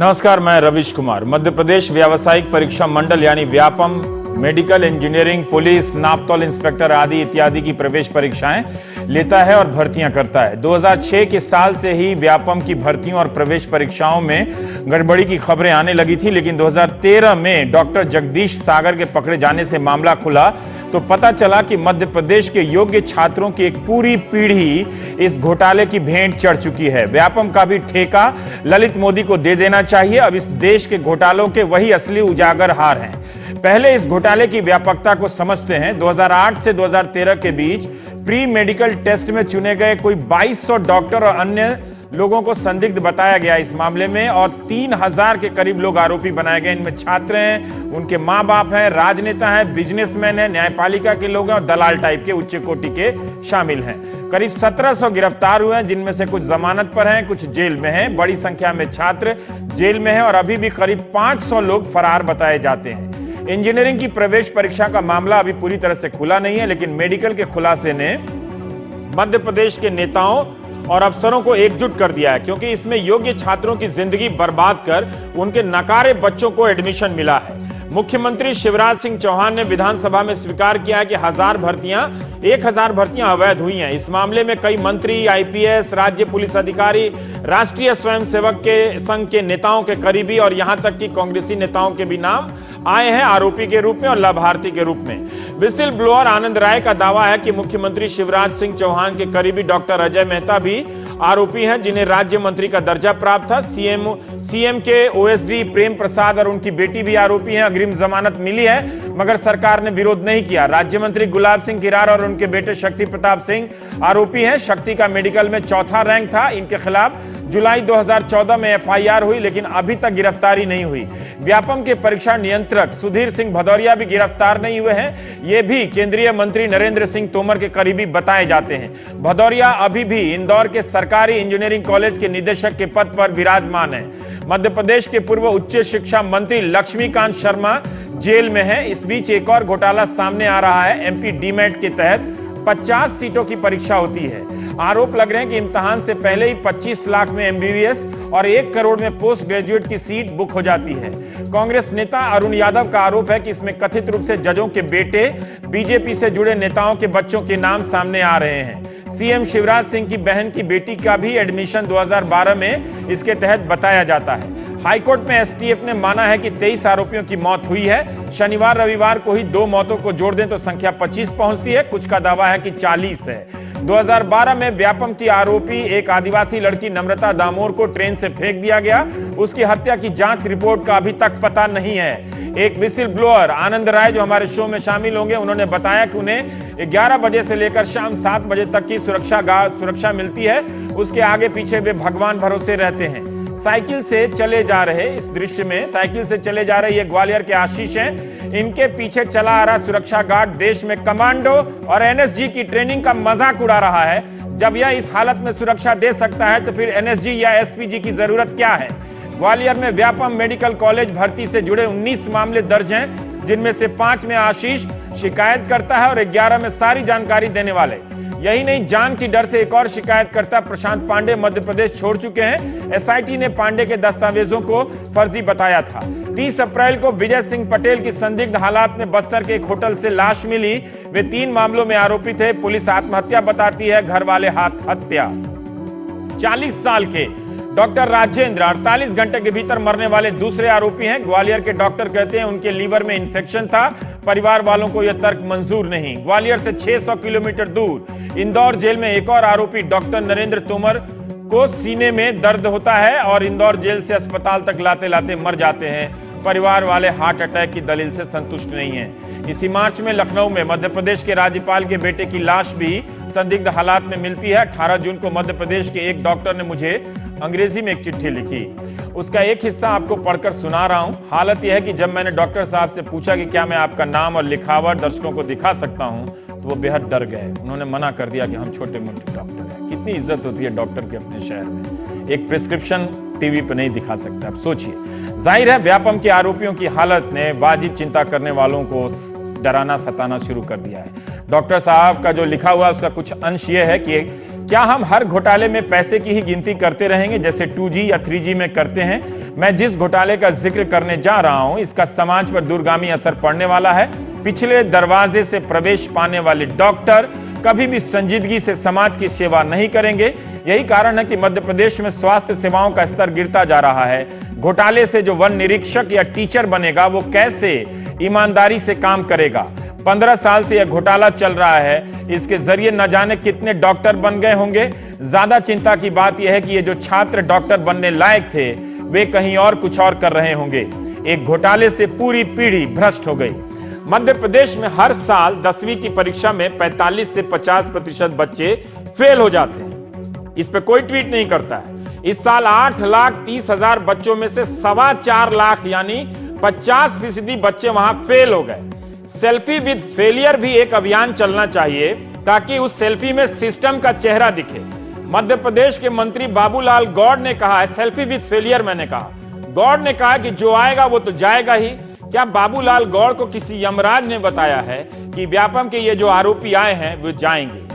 नमस्कार, मैं रविश कुमार। मध्य प्रदेश व्यावसायिक परीक्षा मंडल यानी Vyapam medical engineering, police, Naaptol inspector आदि इत्यादि की प्रवेश परीक्षाएं लेता है और भर्तियां करता है। 2006 के साल से ही व्यापम की भर्तियों और प्रवेश परीक्षाओं में गड़बड़ी की खबरें आने लगी थी, लेकिन 2013 में डॉक्टर जगदीश सागर के पकड़े जाने से मामला खुला तो पता चला कि मध्य प्रदेश के योग्य छात्रों की एक पूरी पीढ़ी इस घोटाले की भेंट चढ़ चुकी है। व्यापम का भी ठेका ललित मोदी को दे देना चाहिए। अब इस देश के घोटालों के वही असली उजागर हार हैं। पहले इस घोटाले की व्यापकता को समझते हैं। 2008 से 2013 के बीच प्री मेडिकल टेस्ट में चुने गए कोई 2200 डॉक्टर और अन्य लोगों को संदिग्ध बताया गया इस मामले में, और 3000 के करीब लोग आरोपी बनाए गए। इनमें छात्र हैं, उनके मां बाप हैं, राजनेता हैं, बिजनेसमैन हैं, न्यायपालिका के लोग हैं और दलाल टाइप के उच्च कोटि के शामिल हैं। करीब 1700 गिरफ्तार हुए हैं, जिनमें से कुछ जमानत पर हैं, कुछ जेल में हैं। बड़ी संख्या में छात्र जेल में हैं और अभी भी करीब 500 लोग फरार बताए जाते हैं। इंजीनियरिंग की प्रवेश परीक्षा का मामला अभी पूरी तरह से खुला नहीं है, लेकिन मेडिकल के खुलासे ने मध्य प्रदेश के नेताओं और अफसरों को एकजुट कर दिया है, क्योंकि इसमें योग्य छात्रों की जिंदगी बर्बाद कर उनके नकारे बच्चों को एडमिशन मिला है। मुख्यमंत्री शिवराज सिंह चौहान ने विधानसभा में स्वीकार किया है कि 1000 भर्तियां अवैध हुई हैं। इस मामले में कई मंत्री, आईपीएस, राज्य पुलिस अधिकारी, राष्ट्रीय स्वयंसेवक के संघ के नेताओं के करीबी और यहां तक कि कांग्रेसी नेताओं के भी नाम आए हैं आरोपी के रूप में और लाभार्थी के रूप में। विसिल ब्लोअर आनंद राय का दावा है कि मुख्यमंत्री शिवराज सिंह चौहान के करीबी डॉक्टर अजय मेहता भी आरोपी हैं, जिन्हें राज्य मंत्री का दर्जा प्राप्त था। सीएम के ओएसडी प्रेम प्रसाद और उनकी बेटी भी आरोपी हैं। अग्रिम जमानत मिली है, मगर सरकार ने विरोध नहीं किया। राज्य मंत्री गुलाब सिंह किरार और उनके बेटे शक्ति प्रताप सिंह आरोपी हैं। शक्ति का मेडिकल में 4था रैंक था। इनके खिलाफ जुलाई 2014 में एफआईआर हुई, लेकिन अभी तक गिरफ्तारी नहीं हुई। व्यापम के परीक्षा नियंत्रक सुधीर सिंह भदौरिया भी गिरफ्तार नहीं हुए हैं। ये भी केंद्रीय मंत्री नरेंद्र सिंह तोमर के करीबी बताए जाते हैं। भदौरिया अभी भी इंदौर के सरकारी इंजीनियरिंग कॉलेज के निदेशक के पद पर विराजमान है। मध्य प्रदेश के पूर्व उच्च शिक्षा मंत्री लक्ष्मीकांत शर्मा जेल में है। इस बीच एक और घोटाला सामने आ रहा है। एमपी डीमेट के तहत 50 सीटों की परीक्षा होती है। आरोप लग रहे हैं कि इम्तिहान से पहले ही 25 लाख में एमबीबीएस और 1 करोड़ में पोस्ट ग्रेजुएट की सीट बुक हो जाती है। कांग्रेस नेता अरुण यादव का आरोप है कि इसमें कथित रूप से जजों के बेटे, बीजेपी से जुड़े नेताओं के बच्चों के नाम सामने आ रहे हैं। सीएम शिवराज सिंह की बहन की बेटी का भी एडमिशन 2012 में इसके तहत बताया जाता है। हाईकोर्ट में एसटीएफ ने माना है कि 23 आरोपियों की मौत हुई है। शनिवार रविवार को ही 2 मौतों को जोड़ दें तो संख्या 25 पहुंचती है। कुछ का दावा है कि 40 है। 2012 में व्यापम की आरोपी एक आदिवासी लड़की नम्रता दामोर को ट्रेन से फेंक दिया गया। उसकी हत्या की जांच रिपोर्ट का अभी तक पता नहीं है। एक विसिल ब्लोअर आनंद राय जो हमारे शो में शामिल होंगे, उन्होंने बताया कि उन्हें 11 बजे से लेकर शाम 7 बजे तक की सुरक्षा मिलती है। उसके आगे पीछे वे भगवान भरोसे रहते हैं। साइकिल से चले जा रहे इस दृश्य में साइकिल से चले जा रहे ये ग्वालियर के आशीष हैं। इनके पीछे चला आ रहा सुरक्षा गार्ड देश में कमांडो और एनएसजी की ट्रेनिंग का मजाक उड़ा रहा है। जब यह इस हालत में सुरक्षा दे सकता है तो फिर एनएसजी या एसपीजी की जरूरत क्या है। ग्वालियर में व्यापम मेडिकल कॉलेज भर्ती से जुड़े 19 मामले दर्ज हैं, जिनमें से 5 में आशीष शिकायत करता है और 11 में सारी जानकारी देने वाले। यही नहीं, जान की डर से एक और शिकायतकर्ता प्रशांत पांडे मध्य प्रदेश छोड़ चुके हैं। एसआईटी ने पांडे के दस्तावेजों को फर्जी बताया था। 30 अप्रैल को विजय सिंह पटेल की संदिग्ध हालात में बस्तर के एक होटल से लाश मिली। वे 3 मामलों में आरोपी थे। पुलिस आत्महत्या बताती है, घर वाले हाथ हत्या। 40 साल के डॉक्टर राजेंद्र 48 घंटे के भीतर मरने वाले दूसरे आरोपी हैं। ग्वालियर के डॉक्टर कहते हैं उनके लीवर में इंफेक्शन था। परिवार वालों को यह तर्क मंजूर नहीं। ग्वालियर से 600 किलोमीटर दूर इंदौर जेल में एक और आरोपी डॉक्टर नरेंद्र तोमर को सीने में दर्द होता है और इंदौर जेल से अस्पताल तक लाते लाते मर जाते हैं। परिवार वाले हार्ट अटैक की दलील से संतुष्ट नहीं हैं। इसी मार्च में लखनऊ में मध्य प्रदेश के राज्यपाल के बेटे की लाश भी संदिग्ध हालात में मिलती है। 18 जून को मध्य प्रदेश के एक डॉक्टर ने मुझे अंग्रेजी में एक चिट्ठी लिखी। उसका एक हिस्सा आपको पढ़कर सुना रहा हूं। हालत यह है कि जब मैंने डॉक्टर साहब से पूछा कि क्या मैं आपका नाम और लिखावट दर्शकों को दिखा सकता हूं, तो वो बेहद डर गए। उन्होंने मना कर दिया कि हम छोटे मोटे डॉक्टर हैं। कितनी इज्जत होती है डॉक्टर की अपने शहर में। एक प्रिस्क्रिप्शन टीवी पर नहीं दिखा सकता। अब सोचिए, जाहिर है व्यापम के आरोपियों की हालत ने वाजिब चिंता करने वालों को डराना सताना शुरू कर दिया है। डॉक्टर साहब का जो लिखा हुआ उसका कुछ अंश यह है कि क्या हम हर घोटाले में पैसे की ही गिनती करते रहेंगे जैसे 2G या 3G में करते हैं। मैं जिस घोटाले का जिक्र करने जा रहा हूं, इसका समाज पर दूरगामी असर पड़ने वाला है। पिछले दरवाजे से प्रवेश पाने वाले डॉक्टर कभी भी संजीदगी से समाज की सेवा नहीं करेंगे। यही कारण है कि मध्य प्रदेश में स्वास्थ्य सेवाओं का स्तर गिरता जा रहा है। घोटाले से जो वन निरीक्षक या टीचर बनेगा, वो कैसे ईमानदारी से काम करेगा? 15 साल से यह घोटाला चल रहा है, इसके जरिए न जाने कितने डॉक्टर बन गए होंगे। ज्यादा चिंता की बात यह है कि ये जो छात्र डॉक्टर बनने लायक थे, वे कहीं और कुछ और कर रहे होंगे। एक घोटाले से पूरी पीढ़ी भ्रष्ट हो गई। मध्य प्रदेश में हर साल 10वीं की परीक्षा में 45 से 50% बच्चे फेल हो जाते हैं। इस पर कोई ट्वीट नहीं करता है। इस साल 8,30,000 बच्चों में से 4.25 लाख यानी 50% बच्चे वहां फेल हो गए। सेल्फी विद फेलियर भी एक अभियान चलना चाहिए, ताकि उस सेल्फी में सिस्टम का चेहरा दिखे। मध्य प्रदेश के मंत्री बाबूलाल गौड़ ने कहा है, सेल्फी विद फेलियर मैंने कहा। गौड़ ने कहा कि जो आएगा वो तो जाएगा ही। क्या बाबूलाल गौड़ को किसी यमराज ने बताया है कि व्यापम के ये जो आरोपी आए हैं वो जाएंगे?